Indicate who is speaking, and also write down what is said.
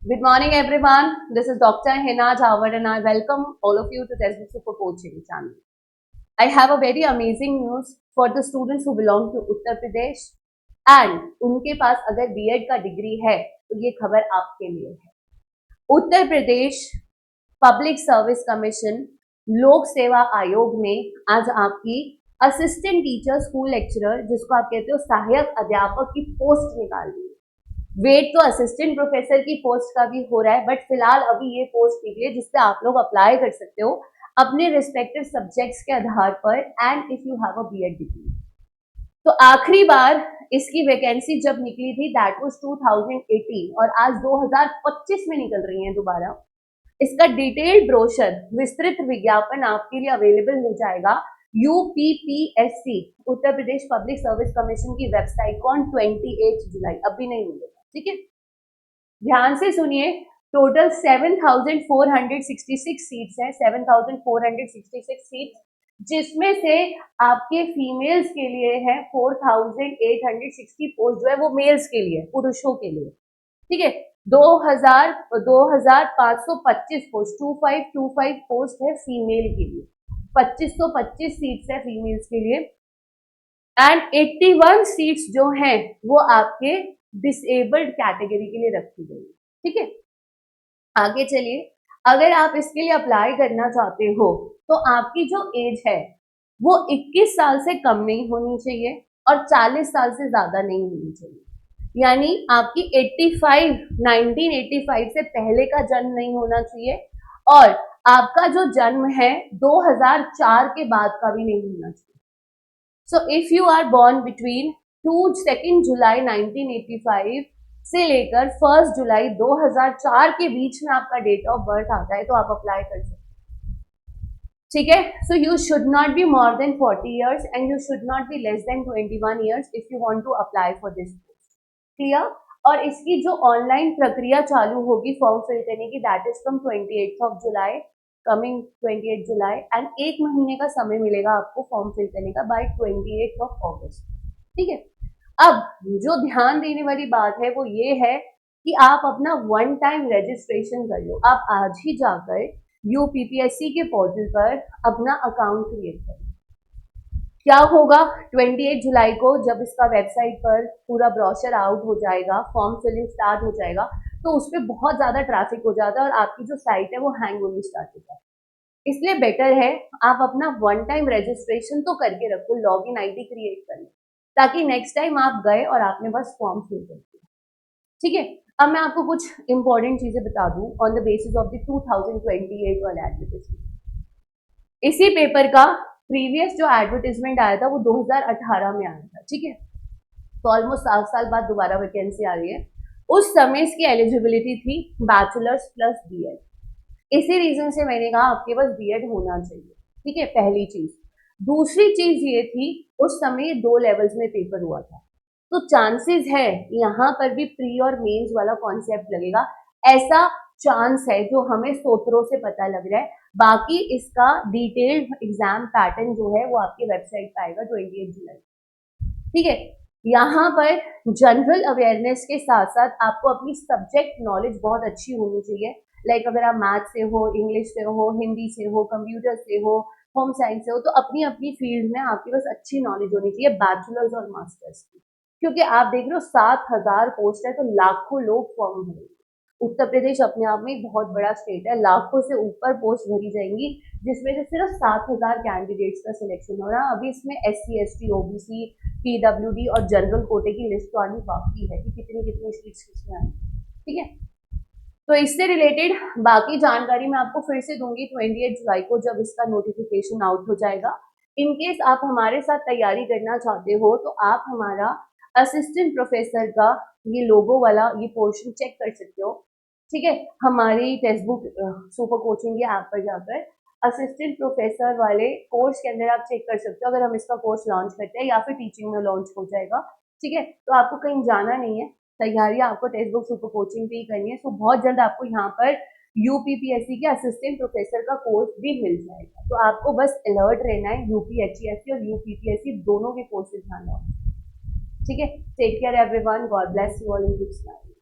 Speaker 1: Good morning, everyone. This is Dr. Hina Jawad, and I welcome all of you to Textbook Super Coaching channel. I have a very amazing news for the students who belong to Uttar Pradesh and उनके पास अगर B.Ed का degree है तो ये खबर आपके लिए है। Uttar Pradesh public service commission लोक सेवा आयोग ने आज आपकी असिस्टेंट टीचर स्कूल लेक्चरर, जिसको आप कहते हो सहायक अध्यापक की पोस्ट निकाल दी। वेट तो असिस्टेंट प्रोफेसर की पोस्ट का भी हो रहा है, बट फिलहाल अभी ये पोस्ट निकली है जिसपे आप लोग अप्लाई कर सकते हो अपने रिस्पेक्टिव सब्जेक्ट्स के आधार पर and if you have a B.Ed degree. तो आखिरी बार इसकी वैकेंसी जब निकली थी दैट वाज 2018 और आज 2025 में निकल रही है दोबारा। इसका डिटेल्ड ब्रोशर विस्तृत विज्ञापन आपके लिए अवेलेबल हो जाएगा UPPSC Uttar Pradesh public service commission की वेबसाइट को ऑन 28 जुलाई, अभी नहीं मिलेगा, ठीक है। ध्यान से सुनिए, टोटल 7,466 सीट्स है, 7,466 सीट्स, जिसमें से आपके फीमेल्स के लिए है 4,860 पोस्ट जो है वो मेल्स के लिए, पुरुषों के लिए, ठीक है। 2,525 पोस्ट 2525 पोस्ट है फीमेल के लिए, 2525 सीट्स है फीमेल्स के लिए एंड 81 सीट्स जो हैं वो आपके डिसेबल्ड कैटेगरी के लिए रखी गई, ठीक है। आगे चलिए, अगर आप इसके लिए अप्लाई करना चाहते हो तो आपकी जो एज है वो 21 साल से कम नहीं होनी चाहिए और 40 साल से ज्यादा नहीं होनी चाहिए, यानी आपकी 1985 से पहले का जन्म नहीं होना चाहिए और आपका जो जन्म है 2004 के बाद का भी नहीं होना चाहिए। So if you are born between 2 July 1985 से लेकर 1 जुलाई 2004 के बीच में आपका डेट ऑफ बर्थ आता है तो आप अप्लाई कर सकते हैं, ठीक है। So you should not be more than 40 years and you should not be less than 21 years if you want to apply for this post, clear. और इसकी जो ऑनलाइन प्रक्रिया चालू होगी फॉर्म फिल करने की that is from 28 July, coming 28 July and 1 महीने का समय मिलेगा आपको फॉर्म फिल करने का बाय 28 अगस्त, ठीक है। अब जो ध्यान देने वाली बात है वो ये है कि आप अपना वन टाइम रजिस्ट्रेशन कर लो। आप आज ही जाकर UPPSC के पोर्टल पर अपना अकाउंट क्रिएट करें। क्या होगा 28 जुलाई को जब इसका वेबसाइट पर पूरा ब्रोशर आउट हो जाएगा, फॉर्म फिलिंग स्टार्ट हो जाएगा, तो उस पर बहुत ज्यादा ट्रैफिक हो जाता है और आपकी जो साइट है वो हैंग होनी स्टार्ट हो जाती है। इसलिए बेटर है आप अपना वन टाइम रजिस्ट्रेशन तो करके रखो, लॉगिन ID क्रिएट कर लो ताकि नेक्स्ट टाइम आप गए और आपने बस फॉर्म फिल कर दिया, ठीक है। अब मैं आपको कुछ इंपॉर्टेंट चीजें बता दूं on the basis of the 2028 वाला एडवर्टाइजमेंट। इसी पेपर का प्रीवियस जो एडवर्टाइजमेंट आया था वो 2018 में आया था, ठीक है। तो ऑलमोस्ट 7 साल बाद दोबारा वैकेंसी आ रही है। उस समय इसकी एलिजिबिलिटी थी बैचलर्स प्लस B.Ed। इसी रीजन से मैंने कहा आपके पास B.Ed होना चाहिए, ठीक है, पहली चीज। दूसरी चीज ये थी उस समय 2 लेवल्स में पेपर हुआ था, तो चांसेस है यहाँ पर भी प्री और मेंस वाला कॉन्सेप्ट लगेगा, ऐसा चांस है जो हमें सूत्रों से पता लग रहा है। बाकी इसका डिटेल्ड एग्जाम पैटर्न जो है वो आपकी वेबसाइट पर आएगा 28 जुलाई, ठीक है। यहाँ पर जनरल अवेयरनेस के साथ साथ आपको अपनी सब्जेक्ट नॉलेज बहुत अच्छी होनी चाहिए। लाइक अगर आप मैथ से हो, इंग्लिश से हो, हिंदी से हो, कंप्यूटर से हो, होम साइंस से हो, तो अपनी अपनी फील्ड में आपके पास अच्छी नॉलेज होनी चाहिए, बैचलर्स और मास्टर्स की, क्योंकि आप देख रहे हो 7,000 पोस्ट है तो लाखों लोग फॉर्म भरेंगे। उत्तर प्रदेश अपने आप में एक बहुत बड़ा स्टेट है, लाखों से ऊपर पोस्ट भरी जाएंगी जिसमें से सिर्फ 7,000 कैंडिडेट्स का सिलेक्शन हो रहा है। अभी इसमें SC ST OBC PWD और जनरल कोटे की लिस्ट तो आनी बाकी है कि कितनी कितनी सीट्स किसमें आनी, ठीक है। तो इससे रिलेटेड बाकी जानकारी मैं आपको फिर से दूंगी 28 जुलाई को जब इसका नोटिफिकेशन आउट हो जाएगा। इनकेस आप हमारे साथ तैयारी करना चाहते हो तो आप हमारा असिस्टेंट प्रोफेसर का ये लोगो वाला ये पोर्शन चेक कर सकते हो, ठीक है। हमारी टेक्स्ट बुक सुपर कोचिंग के ऐप पर जाकर असिस्टेंट प्रोफेसर वाले कोर्स के अंदर आप चेक कर सकते हो अगर हम इसका कोर्स लॉन्च करते हैं या फिर टीचिंग में लॉन्च हो जाएगा, ठीक है। तो आपको कहीं जाना नहीं है, तैयारी आपको टेक्स्ट बुक सुपर कोचिंग पे ही करनी है। तो बहुत जल्द आपको यहाँ पर UPPSC के असिस्टेंट प्रोफेसर का कोर्स भी मिल जाएगा। तो आपको बस अलर्ट रहना है, UPHESC और UPPSC दोनों के कोर्सेज आना, ठीक है। Take care everyone, god bless you all in good time.